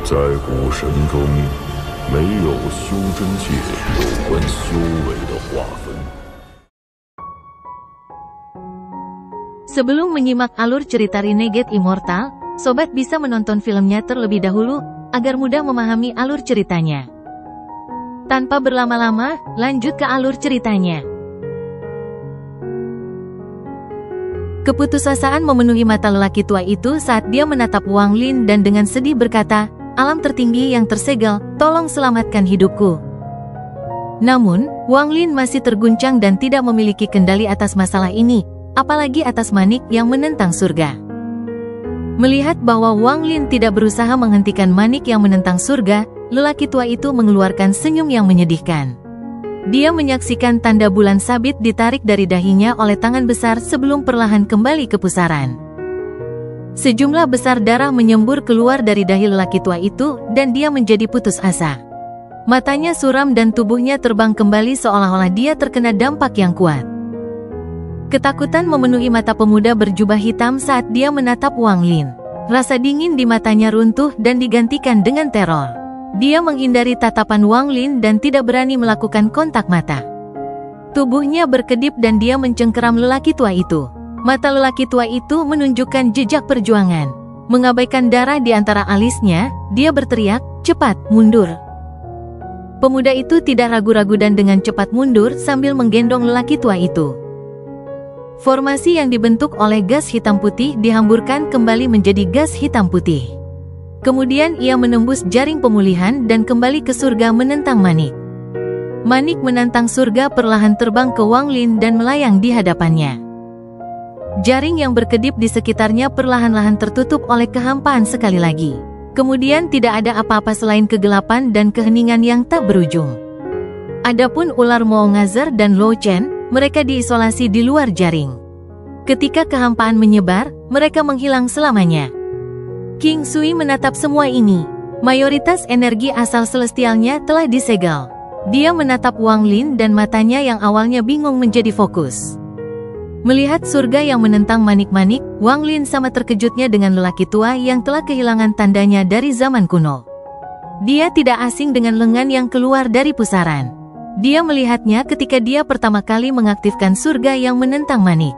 在古神中，没有修真界有关修为的划分。Sebelum menyimak alur cerita Renegade Immortal, sobat bisa menonton filmnya terlebih dahulu, agar mudah memahami alur ceritanya. Tanpa berlama-lama, lanjut ke alur ceritanya. Keputusasaan memenuhi mata lelaki tua itu saat dia menatap Wang Lin dan dengan sedih berkata, "Alam tertinggi yang tersegel, tolong selamatkan hidupku." Namun, Wang Lin masih terguncang dan tidak memiliki kendali atas masalah ini, apalagi atas manik yang menentang surga. Melihat bahwa Wang Lin tidak berusaha menghentikan manik yang menentang surga, lelaki tua itu mengeluarkan senyum yang menyedihkan. Dia menyaksikan tanda bulan sabit ditarik dari dahinya oleh tangan besar sebelum perlahan kembali ke pusaran. Sejumlah besar darah menyembur keluar dari dahi lelaki tua itu dan dia menjadi putus asa. Matanya suram dan tubuhnya terbang kembali seolah-olah dia terkena dampak yang kuat. Ketakutan memenuhi mata pemuda berjubah hitam saat dia menatap Wang Lin. Rasa dingin di matanya runtuh dan digantikan dengan teror. Dia menghindari tatapan Wang Lin dan tidak berani melakukan kontak mata. Tubuhnya berkedip dan dia mencengkeram lelaki tua itu. Mata lelaki tua itu menunjukkan jejak perjuangan. Mengabaikan darah di antara alisnya, dia berteriak, "Cepat, mundur!" Pemuda itu tidak ragu-ragu dan dengan cepat mundur sambil menggendong lelaki tua itu. Formasi yang dibentuk oleh gas hitam putih dihamburkan kembali menjadi gas hitam putih. Kemudian ia menembus jaring pemulihan dan kembali ke surga menentang manik. Manik menantang surga perlahan terbang ke Wang Lin dan melayang di hadapannya. Jaring yang berkedip di sekitarnya perlahan-lahan tertutup oleh kehampaan sekali lagi. Kemudian tidak ada apa-apa selain kegelapan dan keheningan yang tak berujung. Adapun ular Mo Ngazer dan Lo Chen, mereka diisolasi di luar jaring. Ketika kehampaan menyebar, mereka menghilang selamanya. King Sui menatap semua ini. Mayoritas energi asal celestialnya telah disegel. Dia menatap Wang Lin dan matanya yang awalnya bingung menjadi fokus. Melihat surga yang menentang manik-manik, Wang Lin sama terkejutnya dengan lelaki tua yang telah kehilangan tandanya dari zaman kuno. Dia tidak asing dengan lengan yang keluar dari pusaran. Dia melihatnya ketika dia pertama kali mengaktifkan surga yang menentang manik.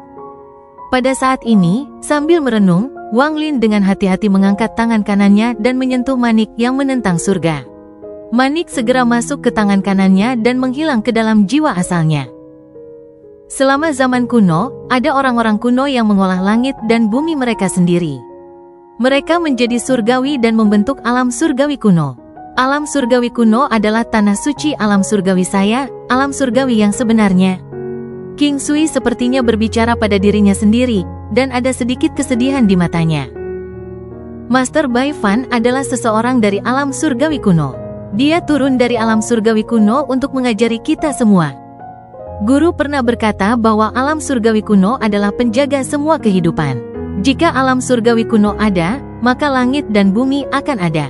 Pada saat ini, sambil merenung, Wang Lin dengan hati-hati mengangkat tangan kanannya dan menyentuh manik yang menentang surga. Manik segera masuk ke tangan kanannya dan menghilang ke dalam jiwa asalnya. Selama zaman kuno, ada orang-orang kuno yang mengolah langit dan bumi mereka sendiri. Mereka menjadi surgawi dan membentuk alam surgawi kuno. Alam surgawi kuno adalah tanah suci alam surgawi saya, alam surgawi yang sebenarnya. King Sui sepertinya berbicara pada dirinya sendiri, dan ada sedikit kesedihan di matanya. Master Bai Fan adalah seseorang dari alam surgawi kuno. Dia turun dari alam surgawi kuno untuk mengajari kita semua. Guru pernah berkata bahwa alam surgawi kuno adalah penjaga semua kehidupan. Jika alam surgawi kuno ada, maka langit dan bumi akan ada.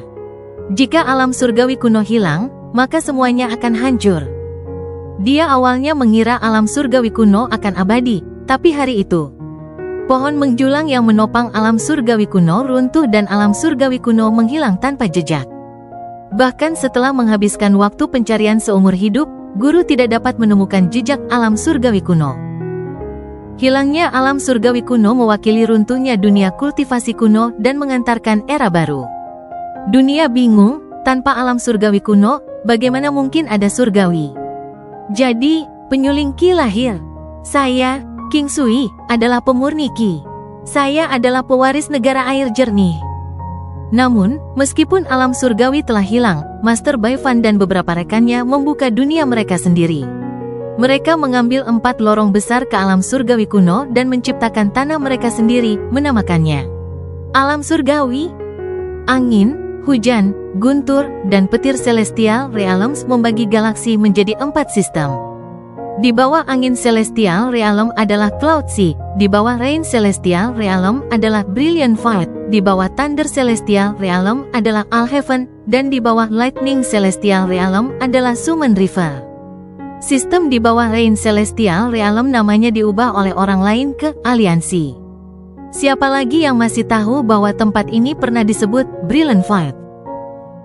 Jika alam surgawi kuno hilang, maka semuanya akan hancur. Dia awalnya mengira alam surgawi kuno akan abadi, tapi hari itu, pohon menjulang yang menopang alam surgawi kuno runtuh dan alam surgawi kuno menghilang tanpa jejak. Bahkan setelah menghabiskan waktu pencarian seumur hidup, guru tidak dapat menemukan jejak alam surgawi kuno. Hilangnya alam surgawi kuno mewakili runtuhnya dunia kultivasi kuno dan mengantarkan era baru. Dunia bingung, tanpa alam surgawi kuno, bagaimana mungkin ada surgawi? Jadi, penyuling Qi lahir. Saya, King Sui, adalah pemurni Qi. Saya adalah pewaris negara air jernih. Namun, meskipun alam surgawi telah hilang, Master Bai Fan dan beberapa rekannya membuka dunia mereka sendiri. Mereka mengambil 4 lorong besar ke alam surgawi kuno dan menciptakan tanah mereka sendiri, menamakannya alam surgawi. Angin, hujan, guntur, dan petir celestial realms membagi galaksi menjadi 4 sistem. Di bawah angin celestial realm adalah Cloud Sea, di bawah rain celestial realm adalah Brilliant Void, di bawah thunder celestial realm adalah Alheaven, dan di bawah lightning celestial realm adalah Summon River. Sistem di bawah rain celestial realm namanya diubah oleh orang lain ke aliansi. Siapa lagi yang masih tahu bahwa tempat ini pernah disebut Brilliant Void?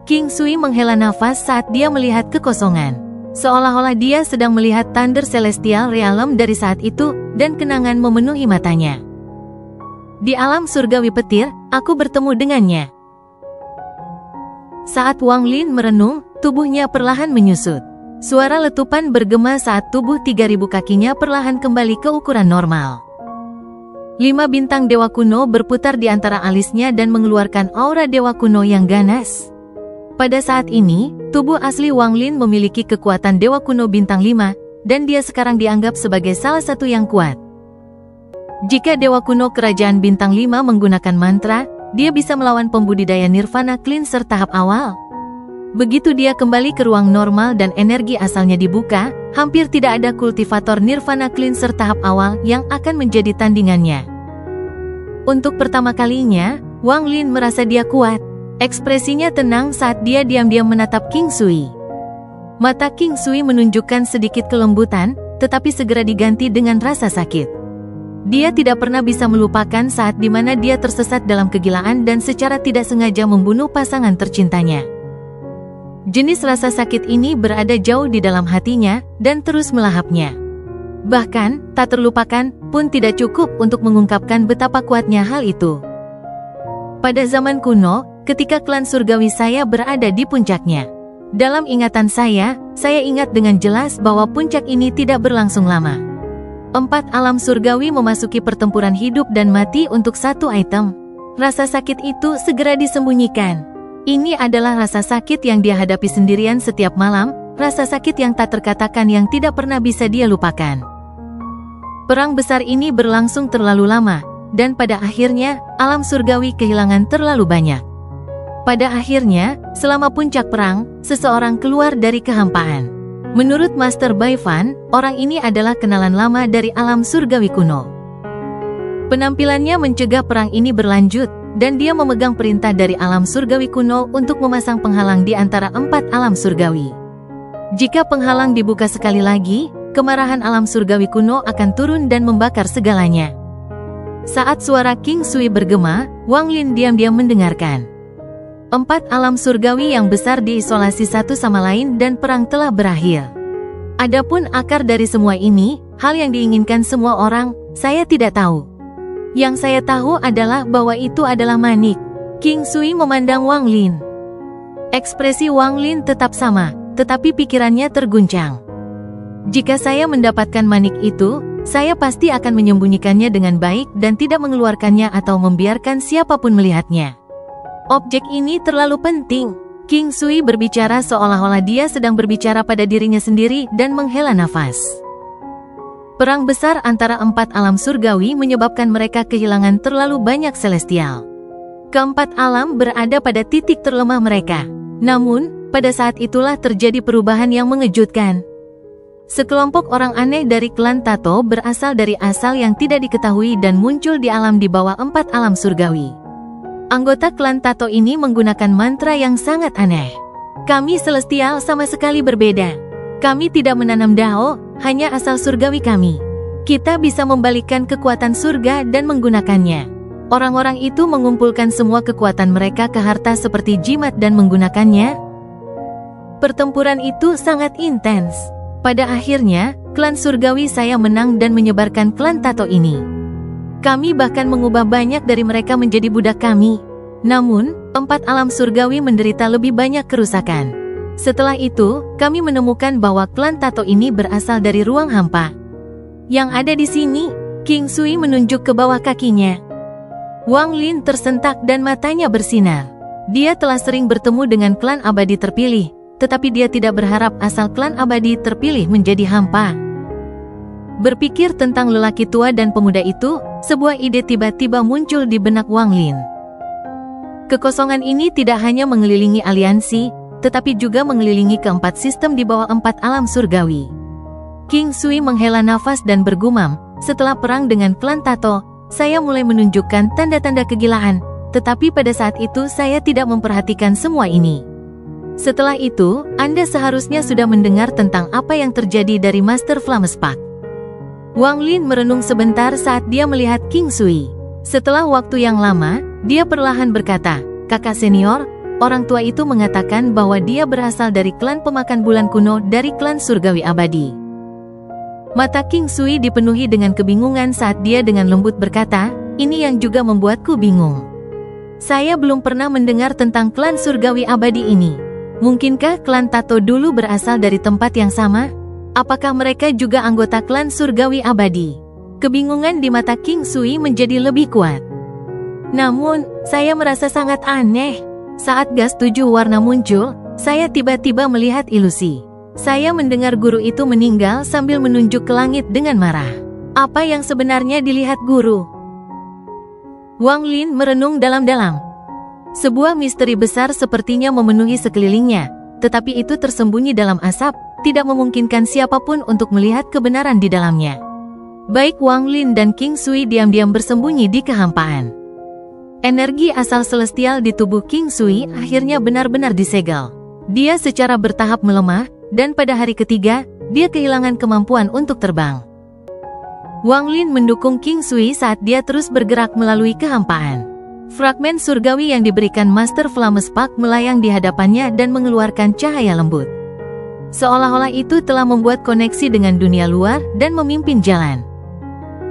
King Sui menghela nafas saat dia melihat kekosongan. Seolah-olah dia sedang melihat Thunder Celestial Realm dari saat itu, dan kenangan memenuhi matanya. Di alam surgawi petir, aku bertemu dengannya. Saat Wang Lin merenung, tubuhnya perlahan menyusut. Suara letupan bergema saat tubuh 3000 kakinya perlahan kembali ke ukuran normal. 5 bintang dewa kuno berputar di antara alisnya dan mengeluarkan aura dewa kuno yang ganas. Pada saat ini, tubuh asli Wang Lin memiliki kekuatan dewa kuno bintang 5, dan dia sekarang dianggap sebagai salah satu yang kuat. Jika dewa kuno kerajaan bintang 5 menggunakan mantra, dia bisa melawan pembudidaya Nirvana Cleanser tahap awal. Begitu dia kembali ke ruang normal dan energi asalnya dibuka, hampir tidak ada kultivator Nirvana Cleanser tahap awal yang akan menjadi tandingannya. Untuk pertama kalinya, Wang Lin merasa dia kuat. Ekspresinya tenang saat dia diam-diam menatap King Sui. Mata King Sui menunjukkan sedikit kelembutan, tetapi segera diganti dengan rasa sakit. Dia tidak pernah bisa melupakan saat di mana dia tersesat dalam kegilaan dan secara tidak sengaja membunuh pasangan tercintanya. Jenis rasa sakit ini berada jauh di dalam hatinya dan terus melahapnya. Bahkan, tak terlupakan pun tidak cukup untuk mengungkapkan betapa kuatnya hal itu. Pada zaman kuno, ketika klan surgawi saya berada di puncaknya. Dalam ingatan saya ingat dengan jelas bahwa puncak ini tidak berlangsung lama. 4 alam surgawi memasuki pertempuran hidup dan mati untuk satu item. Rasa sakit itu segera disembunyikan. Ini adalah rasa sakit yang dia hadapi sendirian setiap malam, rasa sakit yang tak terkatakan yang tidak pernah bisa dia lupakan. Perang besar ini berlangsung terlalu lama, dan pada akhirnya, alam surgawi kehilangan terlalu banyak. Pada akhirnya, selama puncak perang, seseorang keluar dari kehampaan. Menurut Master Baifan, orang ini adalah kenalan lama dari alam surgawi kuno. Penampilannya mencegah perang ini berlanjut, dan dia memegang perintah dari alam surgawi kuno untuk memasang penghalang di antara 4 alam surgawi. Jika penghalang dibuka sekali lagi, kemarahan alam surgawi kuno akan turun dan membakar segalanya. Saat suara King Sui bergema, Wang Lin diam-diam mendengarkan. 4 alam surgawi yang besar diisolasi satu sama lain dan perang telah berakhir. Adapun akar dari semua ini, hal yang diinginkan semua orang, saya tidak tahu. Yang saya tahu adalah bahwa itu adalah manik. King Sui memandang Wang Lin. Ekspresi Wang Lin tetap sama, tetapi pikirannya terguncang. Jika saya mendapatkan manik itu, saya pasti akan menyembunyikannya dengan baik dan tidak mengeluarkannya atau membiarkan siapapun melihatnya. Objek ini terlalu penting. King Sui berbicara seolah-olah dia sedang berbicara pada dirinya sendiri dan menghela nafas. Perang besar antara 4 alam surgawi menyebabkan mereka kehilangan terlalu banyak celestial. Keempat alam berada pada titik terlemah mereka. Namun, pada saat itulah terjadi perubahan yang mengejutkan. Sekelompok orang aneh dari klan Tato berasal dari asal yang tidak diketahui dan muncul di alam di bawah 4 alam surgawi. Anggota klan Tato ini menggunakan mantra yang sangat aneh. Kami celestial sama sekali berbeda. Kami tidak menanam dao, hanya asal surgawi kami. Kita bisa membalikkan kekuatan surga dan menggunakannya. Orang-orang itu mengumpulkan semua kekuatan mereka ke harta seperti jimat dan menggunakannya. Pertempuran itu sangat intens. Pada akhirnya, klan surgawi saya menang dan menyebarkan klan Tato ini. Kami bahkan mengubah banyak dari mereka menjadi budak kami. Namun, 4 alam surgawi menderita lebih banyak kerusakan. Setelah itu, kami menemukan bahwa klan Tato ini berasal dari ruang hampa. Yang ada di sini, King Sui menunjuk ke bawah kakinya. Wang Lin tersentak dan matanya bersinar. Dia telah sering bertemu dengan klan abadi terpilih, tetapi dia tidak berharap asal klan abadi terpilih menjadi hampa. Berpikir tentang lelaki tua dan pemuda itu, sebuah ide tiba-tiba muncul di benak Wang Lin. Kekosongan ini tidak hanya mengelilingi aliansi, tetapi juga mengelilingi keempat sistem di bawah 4 alam surgawi. King Sui menghela nafas dan bergumam, setelah perang dengan klan Tato, saya mulai menunjukkan tanda-tanda kegilaan, tetapi pada saat itu saya tidak memperhatikan semua ini. Setelah itu, Anda seharusnya sudah mendengar tentang apa yang terjadi dari Master Flamespark. Wang Lin merenung sebentar saat dia melihat King Sui. Setelah waktu yang lama, dia perlahan berkata, "Kakak senior, orang tua itu mengatakan bahwa dia berasal dari klan pemakan bulan kuno dari klan surgawi abadi. Mata King Sui dipenuhi dengan kebingungan saat dia dengan lembut berkata, "Ini yang juga membuatku bingung. Saya belum pernah mendengar tentang klan surgawi abadi ini. Mungkinkah klan Tato dulu berasal dari tempat yang sama? Apakah mereka juga anggota klan surgawi abadi?" Kebingungan di mata King Sui menjadi lebih kuat. Namun, saya merasa sangat aneh. Saat gas 7 warna muncul, saya tiba-tiba melihat ilusi. Saya mendengar guru itu meninggal sambil menunjuk ke langit dengan marah. Apa yang sebenarnya dilihat guru? Wang Lin merenung dalam-dalam. Sebuah misteri besar sepertinya memenuhi sekelilingnya, tetapi itu tersembunyi dalam asap, tidak memungkinkan siapapun untuk melihat kebenaran di dalamnya. Baik Wang Lin dan King Sui diam-diam bersembunyi di kehampaan. Energi asal celestial di tubuh King Sui akhirnya benar-benar disegel. Dia secara bertahap melemah, dan pada hari ketiga, dia kehilangan kemampuan untuk terbang. Wang Lin mendukung King Sui saat dia terus bergerak melalui kehampaan. Fragmen surgawi yang diberikan Master Flames Park melayang di hadapannya dan mengeluarkan cahaya lembut. Seolah-olah itu telah membuat koneksi dengan dunia luar dan memimpin jalan.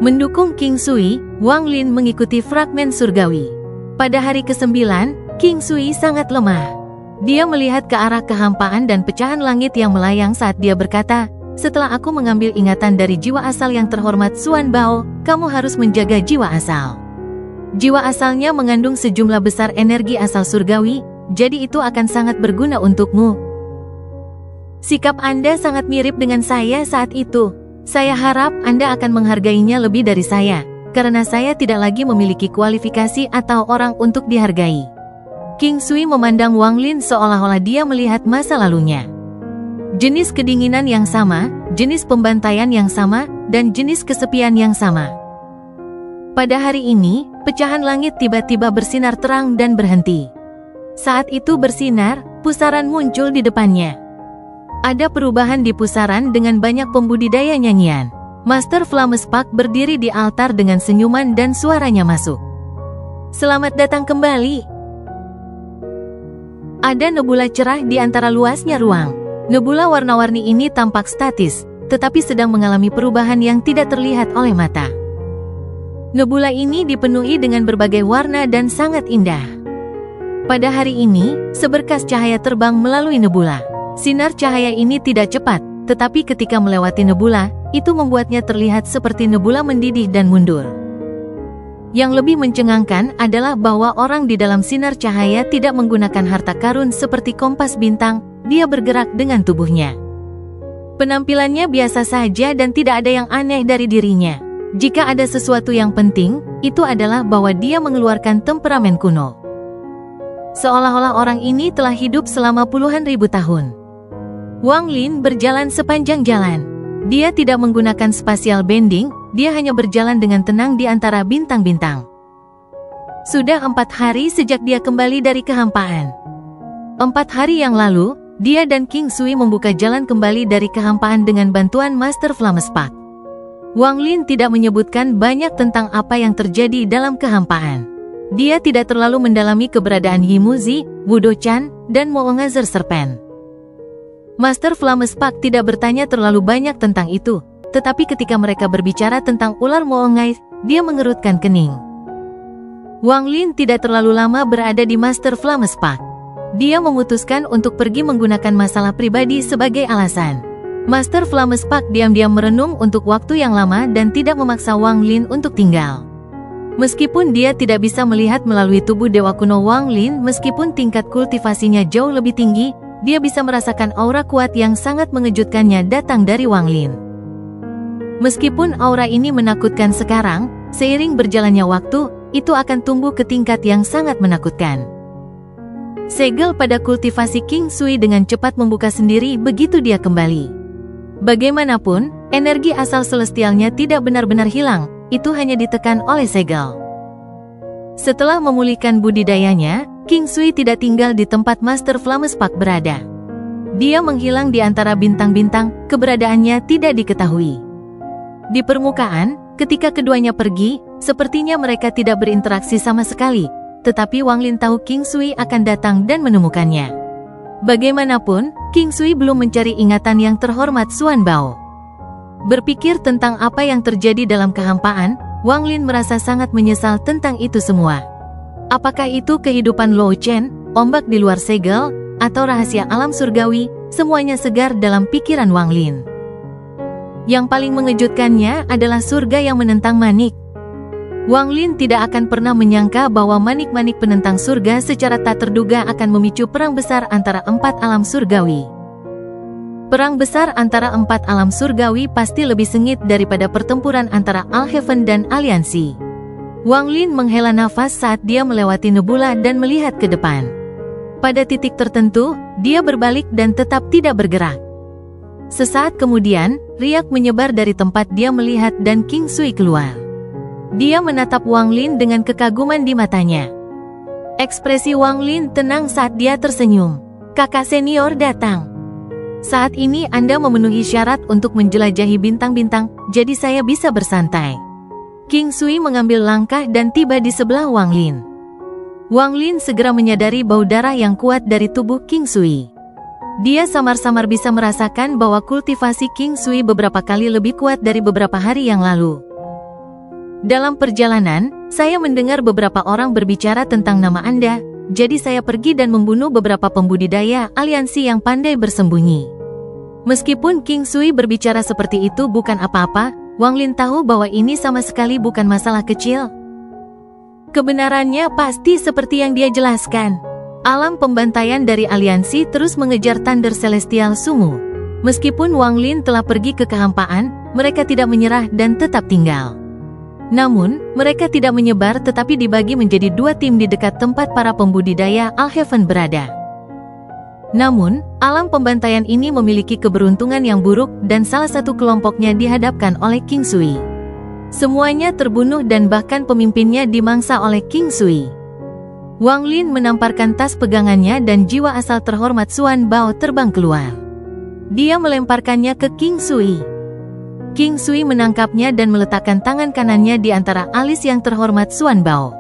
Mendukung King Sui, Wang Lin mengikuti fragmen surgawi. Pada hari ke-9, King Sui sangat lemah. Dia melihat ke arah kehampaan dan pecahan langit yang melayang saat dia berkata, "Setelah aku mengambil ingatan dari jiwa asal yang terhormat Xuan Bao, kamu harus menjaga jiwa asal." Jiwa asalnya mengandung sejumlah besar energi asal surgawi, jadi itu akan sangat berguna untukmu. Sikap Anda sangat mirip dengan saya saat itu. Saya harap Anda akan menghargainya lebih dari saya, karena saya tidak lagi memiliki kualifikasi atau orang untuk dihargai. King Sui memandang Wang Lin seolah-olah dia melihat masa lalunya. Jenis kedinginan yang sama, jenis pembantaian yang sama, dan jenis kesepian yang sama. Pada hari ini, pecahan langit tiba-tiba bersinar terang dan berhenti. Saat itu bersinar, pusaran muncul di depannya. Ada perubahan di pusaran dengan banyak pembudidaya nyanyian. Master Flames Park berdiri di altar dengan senyuman dan suaranya masuk. "Selamat datang kembali." Ada nebula cerah di antara luasnya ruang. Nebula warna-warni ini tampak statis, tetapi sedang mengalami perubahan yang tidak terlihat oleh mata. Nebula ini dipenuhi dengan berbagai warna dan sangat indah. Pada hari ini, seberkas cahaya terbang melalui nebula. Sinar cahaya ini tidak cepat, tetapi ketika melewati nebula, itu membuatnya terlihat seperti nebula mendidih dan mundur. Yang lebih mencengangkan adalah bahwa orang di dalam sinar cahaya tidak menggunakan harta karun seperti kompas bintang, dia bergerak dengan tubuhnya. Penampilannya biasa saja dan tidak ada yang aneh dari dirinya. Jika ada sesuatu yang penting, itu adalah bahwa dia mengeluarkan temperamen kuno. Seolah-olah orang ini telah hidup selama puluhan ribu tahun. Wang Lin berjalan sepanjang jalan. Dia tidak menggunakan spatial bending, dia hanya berjalan dengan tenang di antara bintang-bintang. Sudah 4 hari sejak dia kembali dari kehampaan. 4 hari yang lalu, dia dan King Sui membuka jalan kembali dari kehampaan dengan bantuan Master Flames Park. Wang Lin tidak menyebutkan banyak tentang apa yang terjadi dalam kehampaan. Dia tidak terlalu mendalami keberadaan Yimuzi, Wudo-chan, dan Moongazer Serpent. Master Flames Park tidak bertanya terlalu banyak tentang itu, tetapi ketika mereka berbicara tentang ular Moongai, dia mengerutkan kening. Wang Lin tidak terlalu lama berada di Master Flames Park. Dia memutuskan untuk pergi menggunakan masalah pribadi sebagai alasan. Master Flames Park diam-diam merenung untuk waktu yang lama dan tidak memaksa Wang Lin untuk tinggal. Meskipun dia tidak bisa melihat melalui tubuh Dewa Kuno Wang Lin, meskipun tingkat kultivasinya jauh lebih tinggi, dia bisa merasakan aura kuat yang sangat mengejutkannya datang dari Wang Lin. Meskipun aura ini menakutkan sekarang, seiring berjalannya waktu, itu akan tumbuh ke tingkat yang sangat menakutkan. Segel pada kultivasi King Sui dengan cepat membuka sendiri begitu dia kembali. Bagaimanapun, energi asal celestialnya tidak benar-benar hilang, itu hanya ditekan oleh segel. Setelah memulihkan budidayanya, King Sui tidak tinggal di tempat Master Flames Park berada. Dia menghilang di antara bintang-bintang, keberadaannya tidak diketahui. Di permukaan, ketika keduanya pergi, sepertinya mereka tidak berinteraksi sama sekali. tetapi Wang Lin tahu King Sui akan datang dan menemukannya. Bagaimanapun, King Sui belum mencari ingatan yang terhormat Xuan Bao. Berpikir tentang apa yang terjadi dalam kehampaan, Wang Lin merasa sangat menyesal tentang itu semua. Apakah itu kehidupan Luo Chen, ombak di luar segel, atau rahasia alam surgawi, semuanya segar dalam pikiran Wang Lin. Yang paling mengejutkannya adalah surga yang menentang manik. Wang Lin tidak akan pernah menyangka bahwa manik-manik penentang surga secara tak terduga akan memicu perang besar antara 4 alam surgawi. Perang besar antara 4 alam surgawi pasti lebih sengit daripada pertempuran antara All Heaven dan Aliansi. Wang Lin menghela nafas saat dia melewati nebula dan melihat ke depan. Pada titik tertentu, dia berbalik dan tetap tidak bergerak. Sesaat kemudian, riak menyebar dari tempat dia melihat dan King Sui keluar. Dia menatap Wang Lin dengan kekaguman di matanya. Ekspresi Wang Lin tenang saat dia tersenyum. Kakak senior datang. Saat ini Anda memenuhi syarat untuk menjelajahi bintang-bintang, jadi saya bisa bersantai. King Sui mengambil langkah dan tiba di sebelah Wang Lin. Wang Lin segera menyadari bau darah yang kuat dari tubuh King Sui. Dia samar-samar bisa merasakan bahwa kultivasi King Sui beberapa kali lebih kuat dari beberapa hari yang lalu. Dalam perjalanan, saya mendengar beberapa orang berbicara tentang nama Anda, jadi saya pergi dan membunuh beberapa pembudidaya aliansi yang pandai bersembunyi. Meskipun King Sui berbicara seperti itu bukan apa-apa, Wang Lin tahu bahwa ini sama sekali bukan masalah kecil. Kebenarannya pasti seperti yang dia jelaskan. Alam pembantaian dari aliansi terus mengejar Thunder Celestial Sumu. Meskipun Wang Lin telah pergi ke kehampaan, mereka tidak menyerah dan tetap tinggal. Namun, mereka tidak menyebar tetapi dibagi menjadi 2 tim di dekat tempat para pembudidaya All Heaven berada. Namun, alam pembantaian ini memiliki keberuntungan yang buruk dan salah satu kelompoknya dihadapkan oleh King Sui. Semuanya terbunuh dan bahkan pemimpinnya dimangsa oleh King Sui. Wang Lin menamparkan tas pegangannya dan jiwa asal terhormat Xuan Bao terbang keluar. Dia melemparkannya ke King Sui. King Sui menangkapnya dan meletakkan tangan kanannya di antara alis yang terhormat Xuan Bao.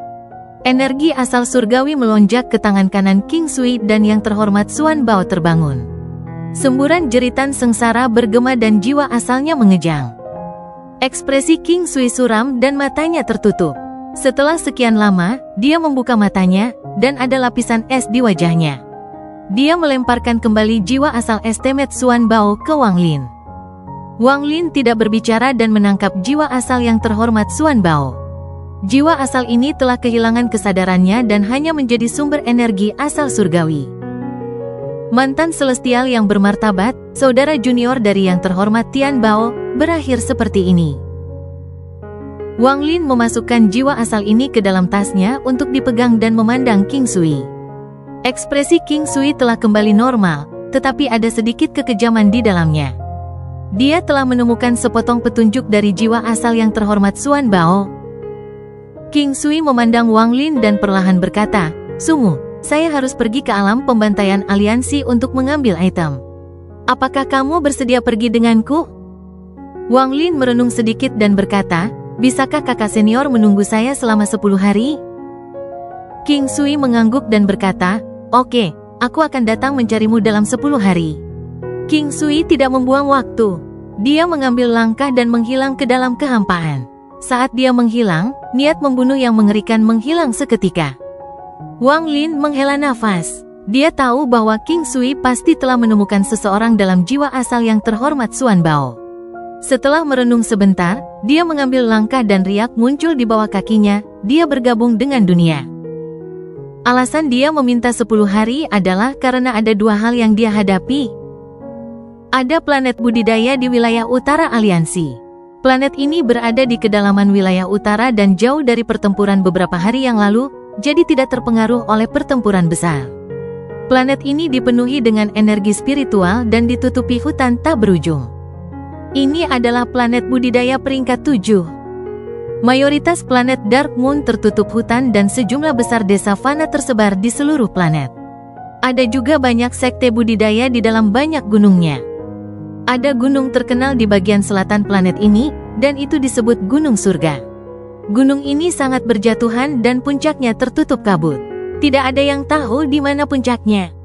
Energi asal surgawi melonjak ke tangan kanan King Sui dan yang terhormat Xuan Bao terbangun. Semburan jeritan sengsara bergema dan jiwa asalnya mengejang. Ekspresi King Sui suram dan matanya tertutup. Setelah sekian lama, dia membuka matanya, dan ada lapisan es di wajahnya. Dia melemparkan kembali jiwa asal estemet Xuan Bao ke Wang Lin. Wang Lin tidak berbicara dan menangkap jiwa asal yang terhormat Xuan Bao. Jiwa asal ini telah kehilangan kesadarannya dan hanya menjadi sumber energi asal surgawi. Mantan celestial yang bermartabat, saudara junior dari yang terhormat Tian Bao, berakhir seperti ini. Wang Lin memasukkan jiwa asal ini ke dalam tasnya untuk dipegang dan memandang King Sui. Ekspresi King Sui telah kembali normal, tetapi ada sedikit kekejaman di dalamnya. Dia telah menemukan sepotong petunjuk dari jiwa asal yang terhormat Xuan Bao. King Sui memandang Wang Lin dan perlahan berkata, "Sumu, saya harus pergi ke alam pembantaian aliansi untuk mengambil item. Apakah kamu bersedia pergi denganku?" Wang Lin merenung sedikit dan berkata, "Bisakah kakak senior menunggu saya selama 10 hari?" King Sui mengangguk dan berkata, "Oke, aku akan datang mencarimu dalam 10 hari." King Sui tidak membuang waktu. Dia mengambil langkah dan menghilang ke dalam kehampaan. Saat dia menghilang, niat membunuh yang mengerikan menghilang seketika. Wang Lin menghela nafas. Dia tahu bahwa King Sui pasti telah menemukan seseorang dalam jiwa asal yang terhormat Xuan Bao. Setelah merenung sebentar, dia mengambil langkah dan riak muncul di bawah kakinya. Dia bergabung dengan dunia. Alasan dia meminta 10 hari adalah karena ada 2 hal yang dia hadapi. Ada planet budidaya di wilayah utara aliansi. Planet ini berada di kedalaman wilayah utara dan jauh dari pertempuran beberapa hari yang lalu, jadi tidak terpengaruh oleh pertempuran besar. Planet ini dipenuhi dengan energi spiritual dan ditutupi hutan tak berujung. Ini adalah planet budidaya peringkat 7. Mayoritas planet Dark Moon tertutup hutan dan sejumlah besar desa fana tersebar di seluruh planet. Ada juga banyak sekte budidaya di dalam banyak gunungnya. Ada gunung terkenal di bagian selatan planet ini, dan itu disebut Gunung Surga. Gunung ini sangat berjatuhan dan puncaknya tertutup kabut. Tidak ada yang tahu di mana puncaknya.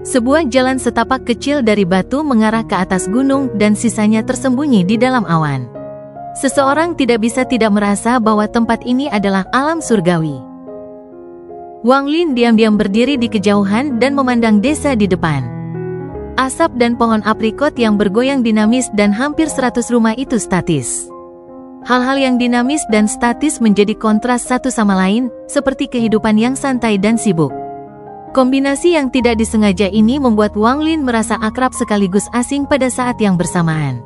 Sebuah jalan setapak kecil dari batu mengarah ke atas gunung dan sisanya tersembunyi di dalam awan. Seseorang tidak bisa tidak merasa bahwa tempat ini adalah alam surgawi. Wang Lin diam-diam berdiri di kejauhan dan memandang desa di depan. Asap dan pohon aprikot yang bergoyang dinamis dan hampir 100 rumah itu statis. Hal-hal yang dinamis dan statis menjadi kontras satu sama lain, seperti kehidupan yang santai dan sibuk. Kombinasi yang tidak disengaja ini membuat Wang Lin merasa akrab sekaligus asing pada saat yang bersamaan.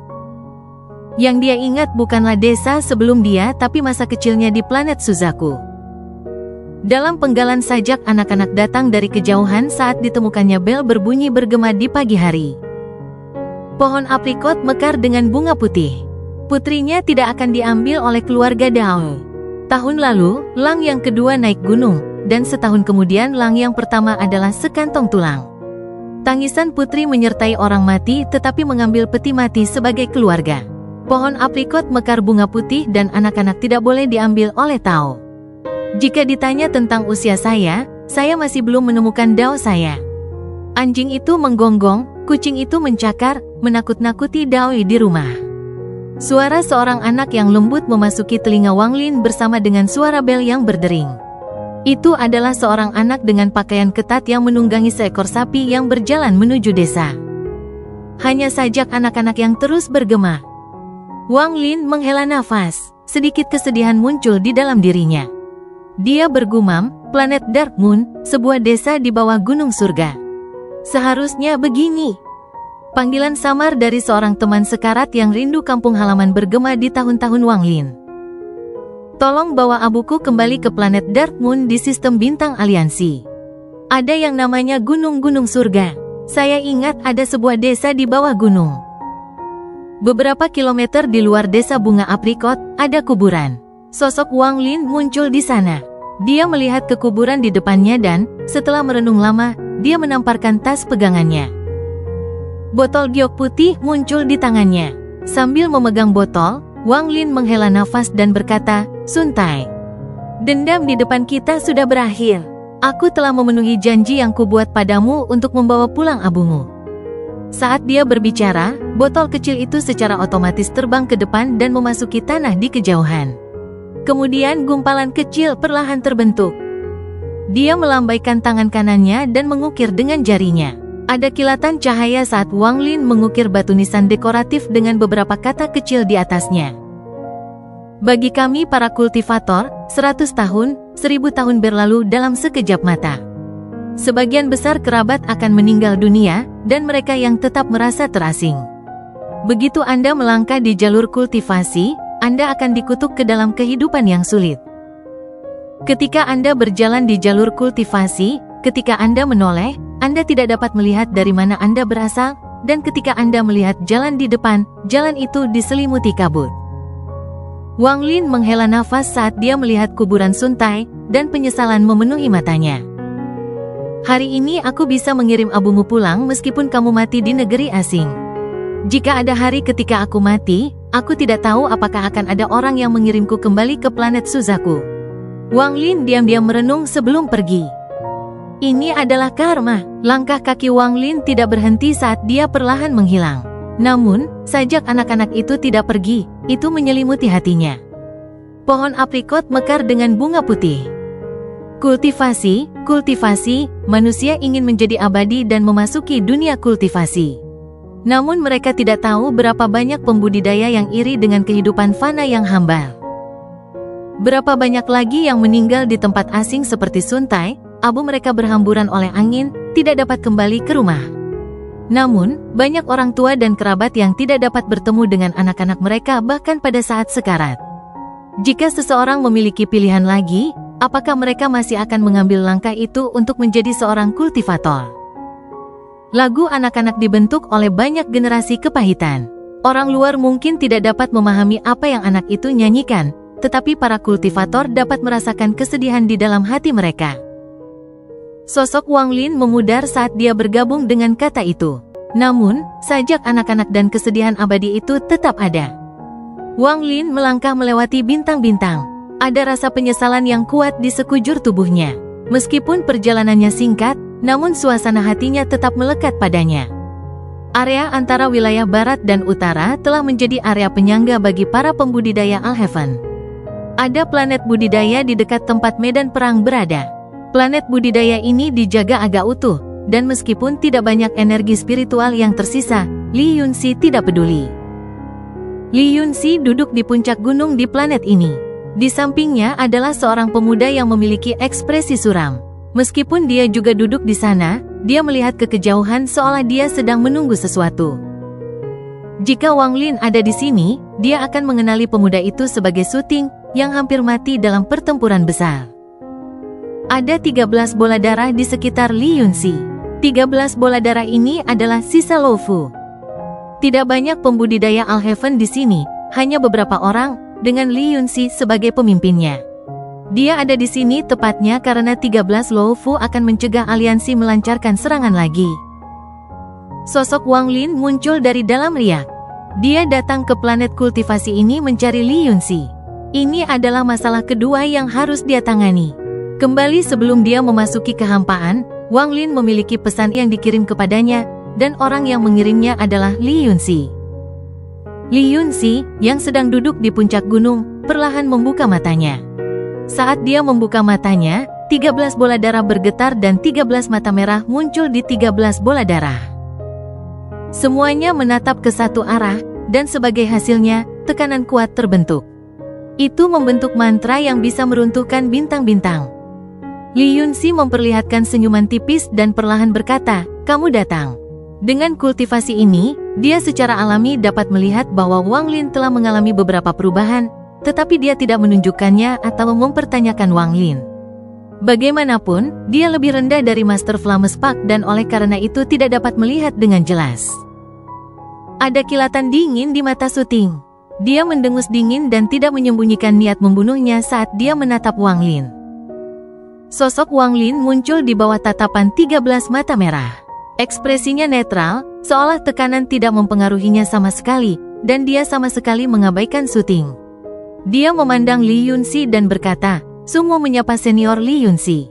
Yang dia ingat bukanlah desa sebelum dia, tapi masa kecilnya di planet Suzaku. Dalam penggalan sajak, anak-anak datang dari kejauhan saat ditemukannya bel berbunyi bergema di pagi hari. Pohon aprikot mekar dengan bunga putih. Putrinya tidak akan diambil oleh keluarga Dao. Tahun lalu, Lang yang kedua naik gunung, dan setahun kemudian Lang yang pertama adalah sekantong tulang. Tangisan putri menyertai orang mati tetapi mengambil peti mati sebagai keluarga. Pohon aprikot mekar bunga putih dan anak-anak tidak boleh diambil oleh Tao. Jika ditanya tentang usia saya masih belum menemukan Dao saya. Anjing itu menggonggong, kucing itu mencakar, menakut-nakuti Dao di rumah. Suara seorang anak yang lembut memasuki telinga Wang Lin bersama dengan suara bel yang berdering. Itu adalah seorang anak dengan pakaian ketat yang menunggangi seekor sapi yang berjalan menuju desa. Hanya saja anak-anak yang terus bergema. Wang Lin menghela nafas, sedikit kesedihan muncul di dalam dirinya. Dia bergumam, planet Dark Moon, sebuah desa di bawah gunung surga. Seharusnya begini. Panggilan samar dari seorang teman sekarat yang rindu kampung halaman bergema di tahun-tahun Wang Lin. Tolong bawa abuku kembali ke planet Dark Moon di sistem bintang aliansi. Ada yang namanya gunung-gunung surga. Saya ingat ada sebuah desa di bawah gunung. Beberapa kilometer di luar desa bunga aprikot, ada kuburan. Sosok Wang Lin muncul di sana. Dia melihat ke kuburan di depannya dan, setelah merenung lama, dia menamparkan tas pegangannya. Botol giok putih muncul di tangannya. Sambil memegang botol, Wang Lin menghela nafas dan berkata, Sun Tai. Dendam di depan kita sudah berakhir. Aku telah memenuhi janji yang kubuat padamu untuk membawa pulang abumu. Saat dia berbicara, botol kecil itu secara otomatis terbang ke depan dan memasuki tanah di kejauhan. Kemudian gumpalan kecil perlahan terbentuk. Dia melambaikan tangan kanannya dan mengukir dengan jarinya. Ada kilatan cahaya saat Wang Lin mengukir batu nisan dekoratif dengan beberapa kata kecil di atasnya. Bagi kami para kultivator, 100 tahun, 1000 tahun berlalu dalam sekejap mata. Sebagian besar kerabat akan meninggal dunia, dan mereka yang tetap merasa terasing. Begitu Anda melangkah di jalur kultivasi, Anda akan dikutuk ke dalam kehidupan yang sulit. Ketika Anda berjalan di jalur kultivasi, ketika Anda menoleh, Anda tidak dapat melihat dari mana Anda berasal, dan ketika Anda melihat jalan di depan, jalan itu diselimuti kabut. Wang Lin menghela nafas saat dia melihat kuburan Sun Tai, dan penyesalan memenuhi matanya. Hari ini aku bisa mengirim abumu pulang meskipun kamu mati di negeri asing. Jika ada hari ketika aku mati, aku tidak tahu apakah akan ada orang yang mengirimku kembali ke planet Suzaku. Wang Lin diam-diam merenung sebelum pergi. Ini adalah karma. Langkah kaki Wang Lin tidak berhenti saat dia perlahan menghilang. Namun, sajak anak-anak itu tidak pergi, itu menyelimuti hatinya. Pohon aprikot mekar dengan bunga putih. Kultivasi, manusia ingin menjadi abadi dan memasuki dunia kultivasi. Namun mereka tidak tahu berapa banyak pembudidaya yang iri dengan kehidupan fana yang hambar. Berapa banyak lagi yang meninggal di tempat asing seperti Sun Tai, abu mereka berhamburan oleh angin, tidak dapat kembali ke rumah. Namun, banyak orang tua dan kerabat yang tidak dapat bertemu dengan anak-anak mereka bahkan pada saat sekarat. Jika seseorang memiliki pilihan lagi, apakah mereka masih akan mengambil langkah itu untuk menjadi seorang kultivator? Lagu anak-anak dibentuk oleh banyak generasi kepahitan. Orang luar mungkin tidak dapat memahami apa yang anak itu nyanyikan, tetapi para kultivator dapat merasakan kesedihan di dalam hati mereka. Sosok Wang Lin memudar saat dia bergabung dengan kata itu. Namun, sajak anak-anak dan kesedihan abadi itu tetap ada. Wang Lin melangkah melewati bintang-bintang. Ada rasa penyesalan yang kuat di sekujur tubuhnya. Meskipun perjalanannya singkat, namun suasana hatinya tetap melekat padanya. Area antara wilayah barat dan utara telah menjadi area penyangga bagi para pembudidaya Alhaven. Ada planet budidaya di dekat tempat medan perang berada. Planet budidaya ini dijaga agak utuh, dan meskipun tidak banyak energi spiritual yang tersisa, Li Yunxi tidak peduli. Li Yunxi duduk di puncak gunung di planet ini. Di sampingnya adalah seorang pemuda yang memiliki ekspresi suram. Meskipun dia juga duduk di sana, dia melihat ke kejauhan seolah dia sedang menunggu sesuatu. Jika Wang Lin ada di sini, dia akan mengenali pemuda itu sebagai Suting yang hampir mati dalam pertempuran besar. Ada 13 bola darah di sekitar Li Yunxi. 13 bola darah ini adalah sisa Lo Fu. Tidak banyak pembudidaya Alhaven di sini, hanya beberapa orang, dengan Li Yunxi sebagai pemimpinnya. Dia ada di sini tepatnya karena 13 Lo Fu akan mencegah aliansi melancarkan serangan lagi. Sosok Wang Lin muncul dari dalam riak. Dia datang ke planet kultivasi ini mencari Li Yunxi. Ini adalah masalah kedua yang harus dia tangani. Kembali sebelum dia memasuki kehampaan, Wang Lin memiliki pesan yang dikirim kepadanya, dan orang yang mengirimnya adalah Li Yunxi. Li Yunxi, yang sedang duduk di puncak gunung, perlahan membuka matanya. Saat dia membuka matanya, 13 bola darah bergetar dan 13 mata merah muncul di 13 bola darah. Semuanya menatap ke satu arah, dan sebagai hasilnya, tekanan kuat terbentuk. Itu membentuk mantra yang bisa meruntuhkan bintang-bintang. Li Yunxi memperlihatkan senyuman tipis dan perlahan berkata, "Kamu datang." Dengan kultivasi ini, dia secara alami dapat melihat bahwa Wang Lin telah mengalami beberapa perubahan, tetapi dia tidak menunjukkannya atau mempertanyakan Wang Lin. Bagaimanapun, dia lebih rendah dari Master Flames Park dan oleh karena itu tidak dapat melihat dengan jelas. Ada kilatan dingin di mata Suting. Dia mendengus dingin dan tidak menyembunyikan niat membunuhnya saat dia menatap Wang Lin. Sosok Wang Lin muncul di bawah tatapan 13 mata merah. Ekspresinya netral, seolah tekanan tidak mempengaruhinya sama sekali, dan dia sama sekali mengabaikan Suting. Dia memandang Li Yunxi dan berkata, "Sumo menyapa senior Li Yunxi."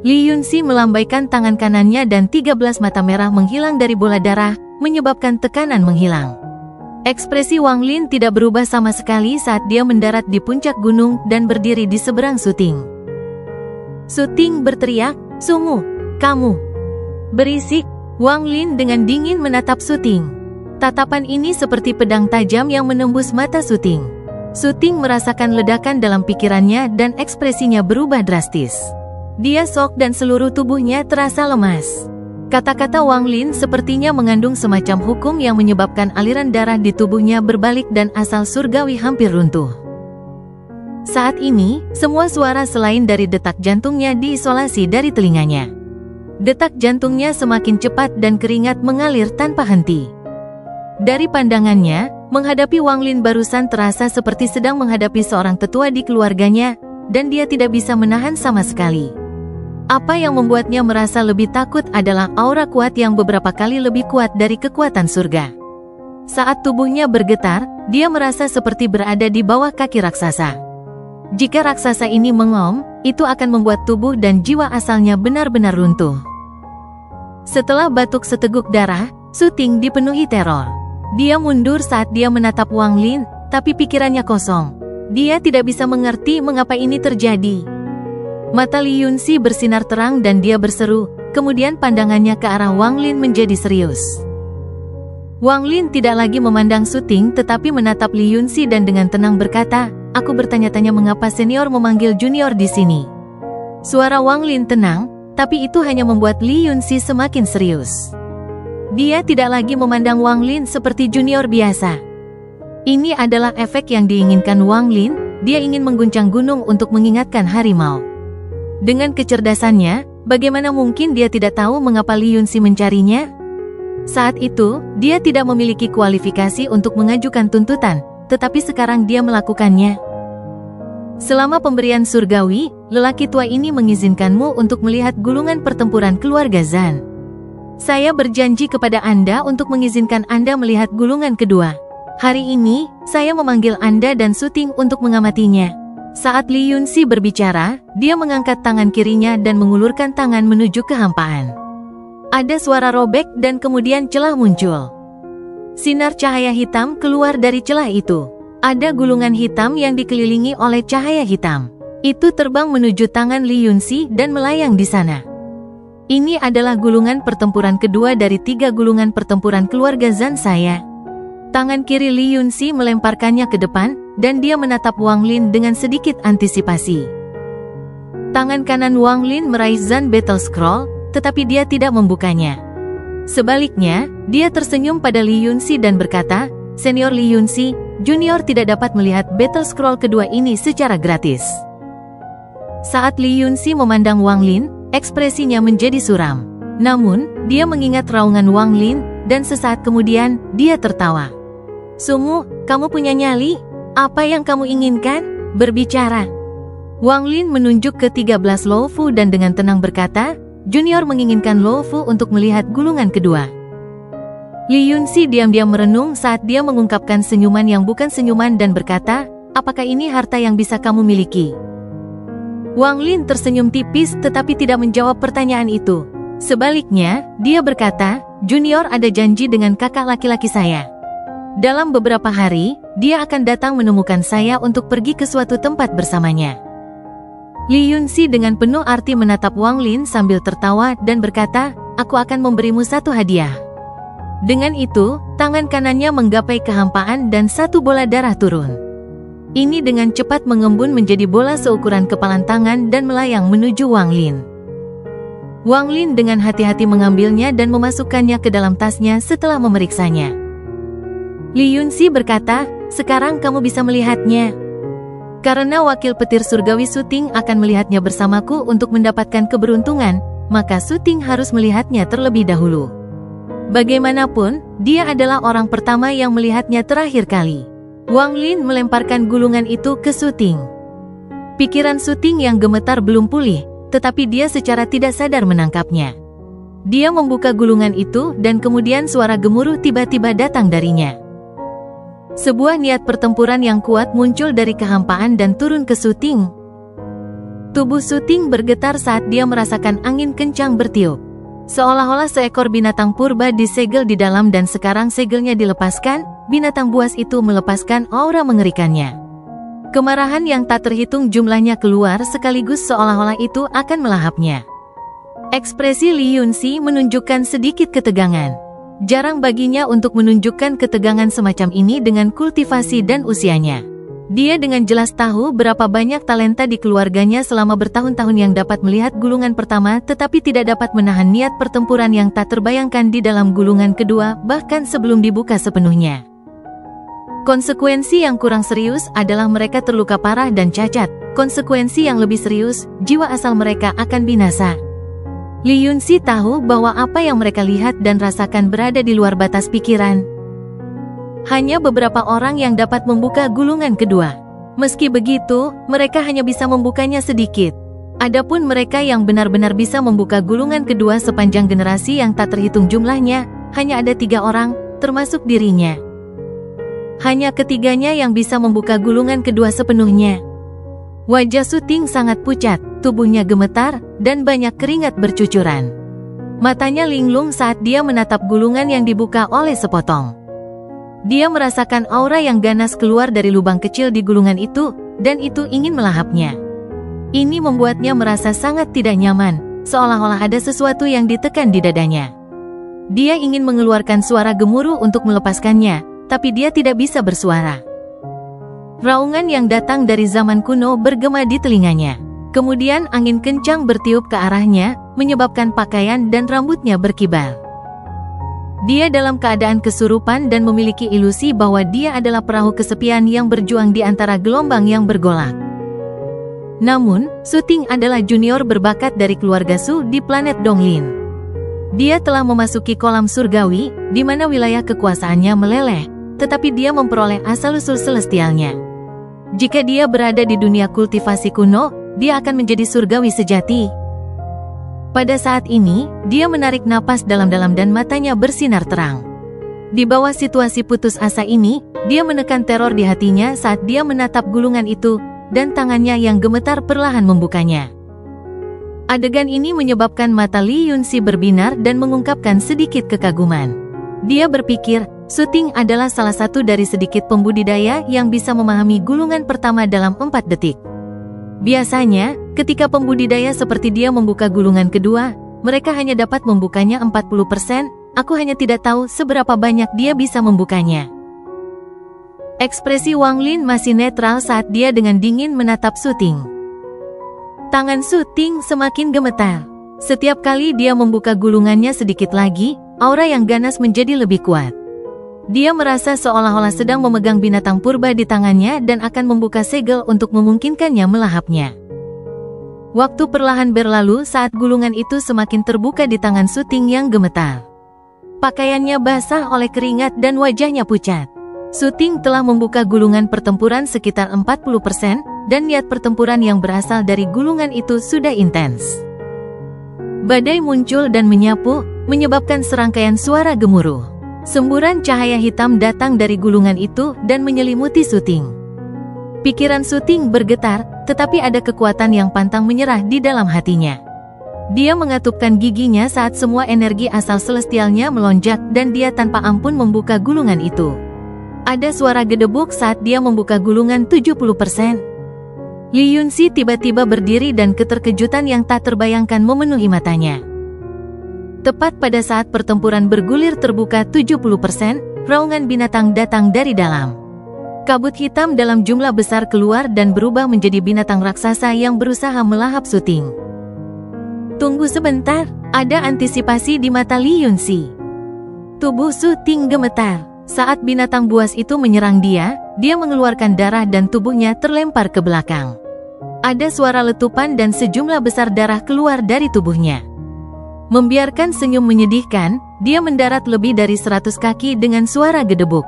Li Yunxi melambaikan tangan kanannya dan 13 mata merah menghilang dari bola darah, menyebabkan tekanan menghilang. Ekspresi Wang Lin tidak berubah sama sekali saat dia mendarat di puncak gunung dan berdiri di seberang Suting. Suting berteriak, "Sumo, kamu!" Berisik, Wang Lin dengan dingin menatap Suting. Tatapan ini seperti pedang tajam yang menembus mata Suting. Suting merasakan ledakan dalam pikirannya dan ekspresinya berubah drastis. Dia shock dan seluruh tubuhnya terasa lemas. Kata-kata Wang Lin sepertinya mengandung semacam hukum yang menyebabkan aliran darah di tubuhnya berbalik dan asal surgawi hampir runtuh. Saat ini, semua suara selain dari detak jantungnya diisolasi dari telinganya. Detak jantungnya semakin cepat dan keringat mengalir tanpa henti. Dari pandangannya, menghadapi Wang Lin barusan terasa seperti sedang menghadapi seorang tetua di keluarganya, dan dia tidak bisa menahan sama sekali. Apa yang membuatnya merasa lebih takut adalah aura kuat yang beberapa kali lebih kuat dari kekuatan surga. Saat tubuhnya bergetar, dia merasa seperti berada di bawah kaki raksasa. Jika raksasa ini mengom, itu akan membuat tubuh dan jiwa asalnya benar-benar runtuh. Setelah batuk seteguk darah, Suting dipenuhi teror. Dia mundur saat dia menatap Wang Lin, tapi pikirannya kosong. Dia tidak bisa mengerti mengapa ini terjadi. Mata Li Yunxi bersinar terang dan dia berseru, kemudian pandangannya ke arah Wang Lin menjadi serius. Wang Lin tidak lagi memandang Suting tetapi menatap Li Yunxi dan dengan tenang berkata, "Aku bertanya-tanya mengapa senior memanggil junior di sini." Suara Wang Lin tenang, tapi itu hanya membuat Li Yunxi semakin serius. Dia tidak lagi memandang Wang Lin seperti junior biasa. Ini adalah efek yang diinginkan Wang Lin, dia ingin mengguncang gunung untuk mengingatkan harimau. Dengan kecerdasannya, bagaimana mungkin dia tidak tahu mengapa Li Yunxi mencarinya? Saat itu, dia tidak memiliki kualifikasi untuk mengajukan tuntutan, tetapi sekarang dia melakukannya. Selama pemberian surgawi, lelaki tua ini mengizinkanmu untuk melihat gulungan pertempuran keluarga Zhan. Saya berjanji kepada Anda untuk mengizinkan Anda melihat gulungan kedua. Hari ini, saya memanggil Anda dan Suting untuk mengamatinya. Saat Li Yunxi berbicara, dia mengangkat tangan kirinya dan mengulurkan tangan menuju kehampaan. Ada suara robek dan kemudian celah muncul. Sinar cahaya hitam keluar dari celah itu. Ada gulungan hitam yang dikelilingi oleh cahaya hitam. Itu terbang menuju tangan Li Yunxi dan melayang di sana. Ini adalah gulungan pertempuran kedua dari 3 gulungan pertempuran keluarga Zhan saya. Tangan kiri Li Yunxi melemparkannya ke depan, dan dia menatap Wang Lin dengan sedikit antisipasi. Tangan kanan Wang Lin meraih Zhan Battle Scroll, tetapi dia tidak membukanya. Sebaliknya, dia tersenyum pada Li Yunxi dan berkata, "Senior Li Yunxi, Junior tidak dapat melihat Battle Scroll kedua ini secara gratis." Saat Li Yunxi memandang Wang Lin, ekspresinya menjadi suram. Namun, dia mengingat raungan Wang Lin, dan sesaat kemudian, dia tertawa. "Sungu, kamu punya nyali? Apa yang kamu inginkan? Berbicara." Wang Lin menunjuk ke 13 Lo Fu dan dengan tenang berkata, "Junior menginginkan Lo Fu untuk melihat gulungan kedua." Li Yunxi diam-diam merenung saat dia mengungkapkan senyuman yang bukan senyuman dan berkata, "Apakah ini harta yang bisa kamu miliki?" Wang Lin tersenyum tipis tetapi tidak menjawab pertanyaan itu. Sebaliknya, dia berkata, "Junior ada janji dengan kakak laki-laki saya. Dalam beberapa hari, dia akan datang menemukan saya untuk pergi ke suatu tempat bersamanya." Li Yunxi dengan penuh arti menatap Wang Lin sambil tertawa dan berkata, "Aku akan memberimu satu hadiah." Dengan itu, tangan kanannya menggapai kehampaan dan satu bola darah turun. Ini dengan cepat mengembun menjadi bola seukuran kepalan tangan dan melayang menuju Wang Lin. Wang Lin dengan hati-hati mengambilnya dan memasukkannya ke dalam tasnya setelah memeriksanya. Li Yunxi berkata, "Sekarang kamu bisa melihatnya. Karena wakil petir surgawi Suting akan melihatnya bersamaku untuk mendapatkan keberuntungan, maka Suting harus melihatnya terlebih dahulu. Bagaimanapun, dia adalah orang pertama yang melihatnya terakhir kali." Wang Lin melemparkan gulungan itu ke Suting. Pikiran Suting yang gemetar belum pulih, tetapi dia secara tidak sadar menangkapnya. Dia membuka gulungan itu dan kemudian suara gemuruh tiba-tiba datang darinya. Sebuah niat pertempuran yang kuat muncul dari kehampaan dan turun ke Suting. Tubuh Suting bergetar saat dia merasakan angin kencang bertiup. Seolah-olah seekor binatang purba disegel di dalam dan sekarang segelnya dilepaskan, binatang buas itu melepaskan aura mengerikannya. Kemarahan yang tak terhitung jumlahnya keluar sekaligus seolah-olah itu akan melahapnya. Ekspresi Li Yunxi menunjukkan sedikit ketegangan. Jarang baginya untuk menunjukkan ketegangan semacam ini dengan kultivasi dan usianya. Dia dengan jelas tahu berapa banyak talenta di keluarganya selama bertahun-tahun yang dapat melihat gulungan pertama tetapi tidak dapat menahan niat pertempuran yang tak terbayangkan di dalam gulungan kedua bahkan sebelum dibuka sepenuhnya. Konsekuensi yang kurang serius adalah mereka terluka parah dan cacat. Konsekuensi yang lebih serius, jiwa asal mereka akan binasa. Li Yunxi tahu bahwa apa yang mereka lihat dan rasakan berada di luar batas pikiran. Hanya beberapa orang yang dapat membuka gulungan kedua. Meski begitu, mereka hanya bisa membukanya sedikit. Adapun mereka yang benar-benar bisa membuka gulungan kedua sepanjang generasi yang tak terhitung jumlahnya, hanya ada 3 orang, termasuk dirinya. Hanya ketiganya yang bisa membuka gulungan kedua sepenuhnya. Wajah Suting sangat pucat, tubuhnya gemetar, dan banyak keringat bercucuran. Matanya linglung saat dia menatap gulungan yang dibuka oleh sepotong. Dia merasakan aura yang ganas keluar dari lubang kecil di gulungan itu, dan itu ingin melahapnya. Ini membuatnya merasa sangat tidak nyaman, seolah-olah ada sesuatu yang ditekan di dadanya. Dia ingin mengeluarkan suara gemuruh untuk melepaskannya, tapi dia tidak bisa bersuara. Raungan yang datang dari zaman kuno bergema di telinganya. Kemudian angin kencang bertiup ke arahnya, menyebabkan pakaian dan rambutnya berkibar. Dia dalam keadaan kesurupan dan memiliki ilusi bahwa dia adalah perahu kesepian yang berjuang di antara gelombang yang bergolak. Namun, Suting adalah junior berbakat dari keluarga Su di planet Donglin. Dia telah memasuki kolam surgawi, di mana wilayah kekuasaannya meleleh, tetapi dia memperoleh asal-usul celestialnya. Jika dia berada di dunia kultivasi kuno, dia akan menjadi surgawi sejati. Pada saat ini, dia menarik napas dalam-dalam dan matanya bersinar terang. Di bawah situasi putus asa ini, dia menekan teror di hatinya saat dia menatap gulungan itu, dan tangannya yang gemetar perlahan membukanya. Adegan ini menyebabkan mata Li Yunxi berbinar dan mengungkapkan sedikit kekaguman. Dia berpikir, Su Ting adalah salah satu dari sedikit pembudidaya yang bisa memahami gulungan pertama dalam 4 detik. Biasanya, ketika pembudidaya seperti dia membuka gulungan kedua, mereka hanya dapat membukanya 40%, aku hanya tidak tahu seberapa banyak dia bisa membukanya. Ekspresi Wang Lin masih netral saat dia dengan dingin menatap Su Ting. Tangan Su Ting semakin gemetar. Setiap kali dia membuka gulungannya sedikit lagi, aura yang ganas menjadi lebih kuat. Dia merasa seolah-olah sedang memegang binatang purba di tangannya dan akan membuka segel untuk memungkinkannya melahapnya. Waktu perlahan berlalu saat gulungan itu semakin terbuka di tangan Su Ting yang gemetar. Pakaiannya basah oleh keringat dan wajahnya pucat. Su Ting telah membuka gulungan pertempuran sekitar 40%, dan niat pertempuran yang berasal dari gulungan itu sudah intens. Badai muncul dan menyapu, menyebabkan serangkaian suara gemuruh. Semburan cahaya hitam datang dari gulungan itu dan menyelimuti Su Ting. Pikiran Su Ting bergetar, tetapi ada kekuatan yang pantang menyerah di dalam hatinya. Dia mengatupkan giginya saat semua energi asal celestialnya melonjak dan dia tanpa ampun membuka gulungan itu. Ada suara gedebuk saat dia membuka gulungan 70%. Li Yunxi tiba-tiba berdiri dan keterkejutan yang tak terbayangkan memenuhi matanya. Tepat pada saat pertempuran bergulir terbuka 70%, raungan binatang datang dari dalam. Kabut hitam dalam jumlah besar keluar dan berubah menjadi binatang raksasa yang berusaha melahap Su Ting. Tunggu sebentar, ada antisipasi di mata Li Yunxi. Tubuh Su Ting gemetar. Saat binatang buas itu menyerang dia mengeluarkan darah dan tubuhnya terlempar ke belakang. Ada suara letupan dan sejumlah besar darah keluar dari tubuhnya. Membiarkan senyum menyedihkan, dia mendarat lebih dari 100 kaki dengan suara gedebuk.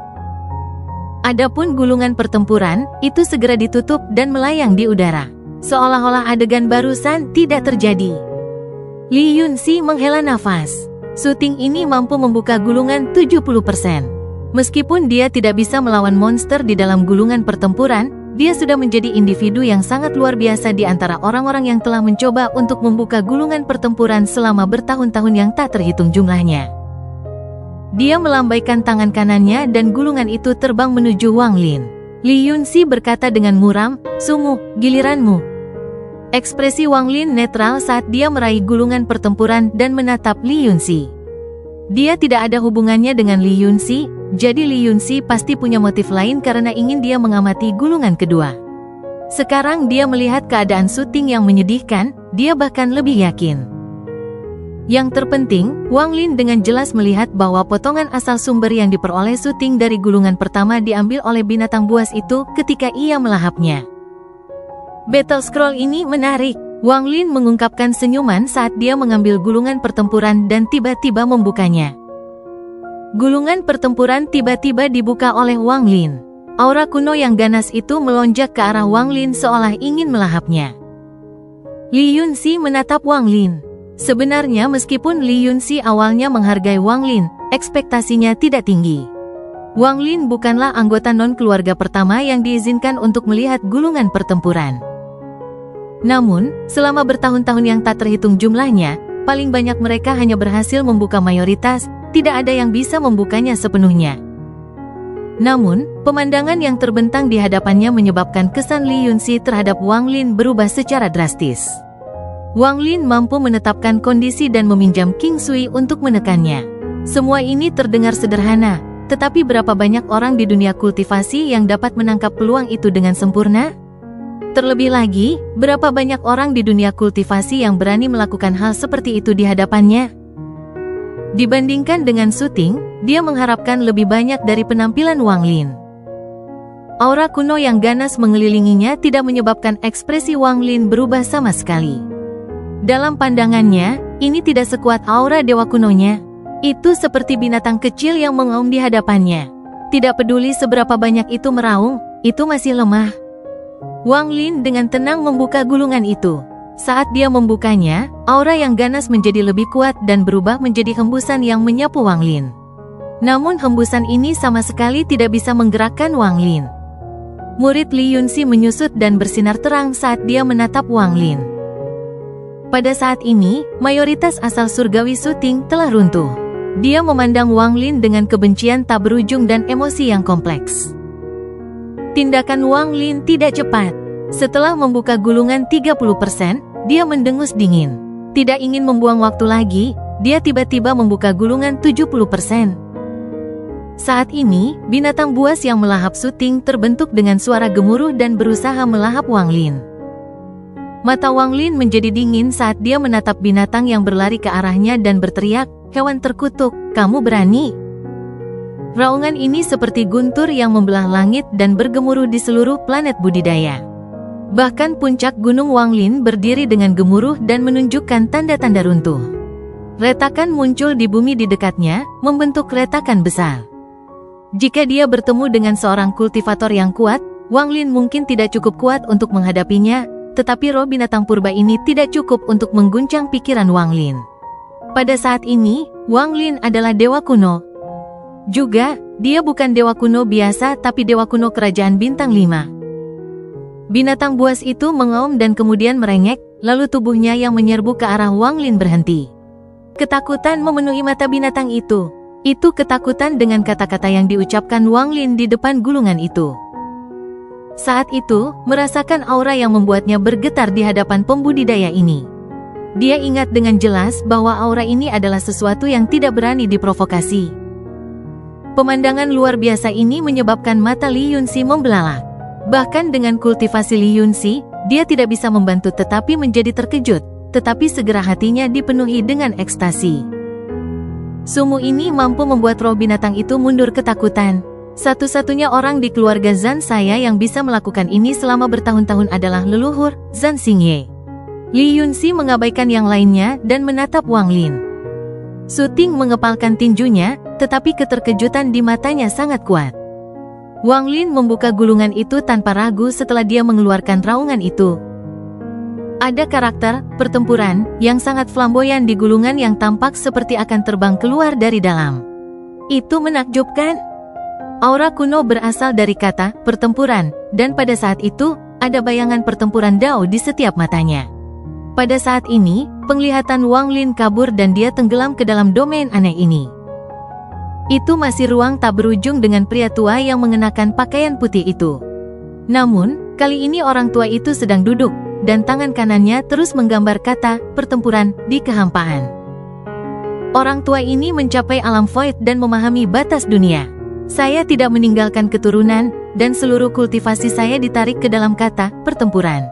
Adapun gulungan pertempuran, itu segera ditutup dan melayang di udara. Seolah-olah adegan barusan tidak terjadi. Li Yunxi menghela nafas. Su Ting ini mampu membuka gulungan 70%. Meskipun dia tidak bisa melawan monster di dalam gulungan pertempuran, dia sudah menjadi individu yang sangat luar biasa di antara orang-orang yang telah mencoba untuk membuka gulungan pertempuran selama bertahun-tahun yang tak terhitung jumlahnya. Dia melambaikan tangan kanannya dan gulungan itu terbang menuju Wang Lin. Li Yunxi berkata dengan muram, "Sumu, giliranmu." Ekspresi Wang Lin netral saat dia meraih gulungan pertempuran dan menatap Li Yunxi. Dia tidak ada hubungannya dengan Li Yunxi. Jadi Li Yunxi pasti punya motif lain karena ingin dia mengamati gulungan kedua. Sekarang dia melihat keadaan Su Ting yang menyedihkan, dia bahkan lebih yakin. Yang terpenting, Wang Lin dengan jelas melihat bahwa potongan asal sumber yang diperoleh Su Ting dari gulungan pertama diambil oleh binatang buas itu ketika ia melahapnya. Battle Scroll ini menarik. Wang Lin mengungkapkan senyuman saat dia mengambil gulungan pertempuran dan tiba-tiba membukanya. Gulungan pertempuran tiba-tiba dibuka oleh Wang Lin. Aura kuno yang ganas itu melonjak ke arah Wang Lin seolah ingin melahapnya. Li Yunxi menatap Wang Lin. Sebenarnya meskipun Li Yunxi awalnya menghargai Wang Lin, ekspektasinya tidak tinggi. Wang Lin bukanlah anggota non-keluarga pertama yang diizinkan untuk melihat gulungan pertempuran. Namun, selama bertahun-tahun yang tak terhitung jumlahnya, paling banyak mereka hanya berhasil membuka mayoritas, tidak ada yang bisa membukanya sepenuhnya. Namun, pemandangan yang terbentang di hadapannya menyebabkan kesan Li Yunxi terhadap Wang Lin berubah secara drastis. Wang Lin mampu menetapkan kondisi dan meminjam King Sui untuk menekannya. Semua ini terdengar sederhana, tetapi berapa banyak orang di dunia kultivasi yang dapat menangkap peluang itu dengan sempurna? Terlebih lagi, berapa banyak orang di dunia kultivasi yang berani melakukan hal seperti itu di hadapannya? Dibandingkan dengan Su Ting, dia mengharapkan lebih banyak dari penampilan Wang Lin. Aura kuno yang ganas mengelilinginya tidak menyebabkan ekspresi Wang Lin berubah sama sekali. Dalam pandangannya, ini tidak sekuat aura dewa kunonya. Itu seperti binatang kecil yang mengaum di hadapannya. Tidak peduli seberapa banyak itu meraung, itu masih lemah. Wang Lin dengan tenang membuka gulungan itu. Saat dia membukanya, aura yang ganas menjadi lebih kuat dan berubah menjadi hembusan yang menyapu Wang Lin. Namun hembusan ini sama sekali tidak bisa menggerakkan Wang Lin. Murid Li Yunxi menyusut dan bersinar terang saat dia menatap Wang Lin. Pada saat ini, mayoritas asal surgawi Su Ting telah runtuh. Dia memandang Wang Lin dengan kebencian tak berujung dan emosi yang kompleks. Tindakan Wang Lin tidak cepat. Setelah membuka gulungan 30%, dia mendengus dingin. Tidak ingin membuang waktu lagi, dia tiba-tiba membuka gulungan 70%. Saat ini, binatang buas yang melahap Su Ting terbentuk dengan suara gemuruh dan berusaha melahap Wang Lin. Mata Wang Lin menjadi dingin saat dia menatap binatang yang berlari ke arahnya dan berteriak, "Hewan terkutuk, kamu berani?" Raungan ini seperti guntur yang membelah langit dan bergemuruh di seluruh planet budidaya. Bahkan puncak gunung Wang Lin berdiri dengan gemuruh dan menunjukkan tanda-tanda runtuh. Retakan muncul di bumi di dekatnya, membentuk retakan besar. Jika dia bertemu dengan seorang kultivator yang kuat, Wang Lin mungkin tidak cukup kuat untuk menghadapinya, tetapi roh binatang purba ini tidak cukup untuk mengguncang pikiran Wang Lin. Pada saat ini, Wang Lin adalah dewa kuno. Juga, dia bukan dewa kuno biasa tapi dewa kuno kerajaan bintang 5. Binatang buas itu mengaum dan kemudian merengek, lalu tubuhnya yang menyerbu ke arah Wang Lin berhenti. Ketakutan memenuhi mata binatang itu. Itu ketakutan dengan kata-kata yang diucapkan Wang Lin di depan gulungan itu. Saat itu, merasakan aura yang membuatnya bergetar di hadapan pembudidaya ini. Dia ingat dengan jelas bahwa aura ini adalah sesuatu yang tidak berani diprovokasi. Pemandangan luar biasa ini menyebabkan mata Li Yunxi membelalak. Bahkan dengan kultivasi Li Yunxi, dia tidak bisa membantu tetapi menjadi terkejut, tetapi segera hatinya dipenuhi dengan ekstasi. Sumu ini mampu membuat roh binatang itu mundur ketakutan. Satu-satunya orang di keluarga Zan saya yang bisa melakukan ini selama bertahun-tahun adalah leluhur, Zan Xingye. Li Yunxi mengabaikan yang lainnya dan menatap Wang Lin. Su Ting mengepalkan tinjunya, tetapi keterkejutan di matanya sangat kuat. Wang Lin membuka gulungan itu tanpa ragu setelah dia mengeluarkan raungan itu. Ada karakter pertempuran yang sangat flamboyan di gulungan yang tampak seperti akan terbang keluar dari dalam. Itu menakjubkan. Aura kuno berasal dari kata pertempuran, dan pada saat itu, ada bayangan pertempuran Dao di setiap matanya. Pada saat ini, penglihatan Wang Lin kabur dan dia tenggelam ke dalam domain aneh ini. Itu masih ruang tak berujung dengan pria tua yang mengenakan pakaian putih itu. Namun, kali ini orang tua itu sedang duduk, dan tangan kanannya terus menggambar kata pertempuran di kehampaan. Orang tua ini mencapai alam void dan memahami batas dunia. Saya tidak meninggalkan keturunan, dan seluruh kultivasi saya ditarik ke dalam kata pertempuran.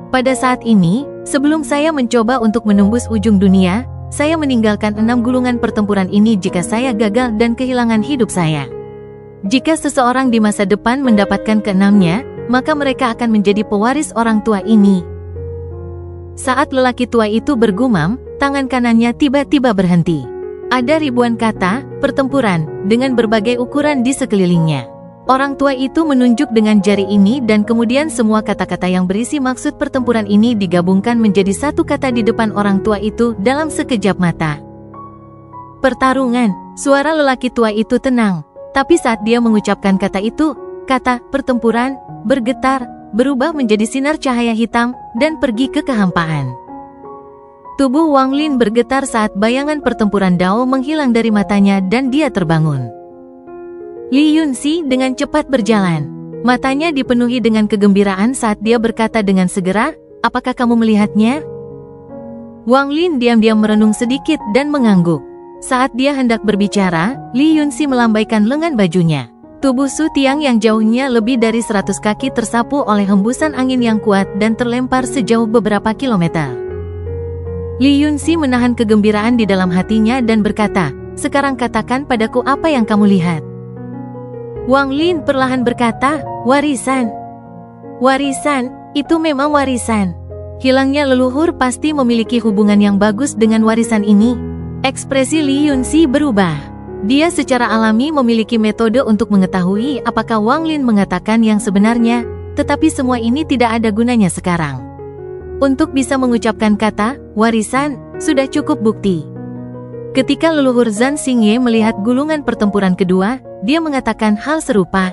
Pada saat ini, sebelum saya mencoba untuk menembus ujung dunia, saya meninggalkan 6 gulungan pertempuran ini jika saya gagal dan kehilangan hidup saya. Jika seseorang di masa depan mendapatkan keenamnya, maka mereka akan menjadi pewaris orang tua ini. Saat lelaki tua itu bergumam, tangan kanannya tiba-tiba berhenti. Ada ribuan kata pertempuran dengan berbagai ukuran di sekelilingnya. Orang tua itu menunjuk dengan jari ini dan kemudian semua kata-kata yang berisi maksud pertempuran ini digabungkan menjadi satu kata di depan orang tua itu dalam sekejap mata. Pertarungan. Suara lelaki tua itu tenang, tapi saat dia mengucapkan kata itu, kata pertempuran bergetar, berubah menjadi sinar cahaya hitam, dan pergi ke kehampaan. Tubuh Wang Lin bergetar saat bayangan pertempuran Dao menghilang dari matanya dan dia terbangun. Li Yunxi dengan cepat berjalan. Matanya dipenuhi dengan kegembiraan saat dia berkata dengan segera, "Apakah kamu melihatnya?" Wang Lin diam-diam merenung sedikit dan mengangguk. Saat dia hendak berbicara, Li Yunxi melambaikan lengan bajunya. Tubuh Su Tiang yang jauhnya lebih dari 100 kaki tersapu oleh hembusan angin yang kuat dan terlempar sejauh beberapa kilometer. Li Yunxi menahan kegembiraan di dalam hatinya dan berkata, "Sekarang katakan padaku apa yang kamu lihat." Wang Lin perlahan berkata, "Warisan. Warisan, itu memang warisan. Hilangnya leluhur pasti memiliki hubungan yang bagus dengan warisan ini." Ekspresi Li Yunxi berubah. Dia secara alami memiliki metode untuk mengetahui apakah Wang Lin mengatakan yang sebenarnya, tetapi semua ini tidak ada gunanya sekarang. Untuk bisa mengucapkan kata warisan, sudah cukup bukti. Ketika leluhur Zan Xingye melihat gulungan pertempuran kedua, dia mengatakan hal serupa.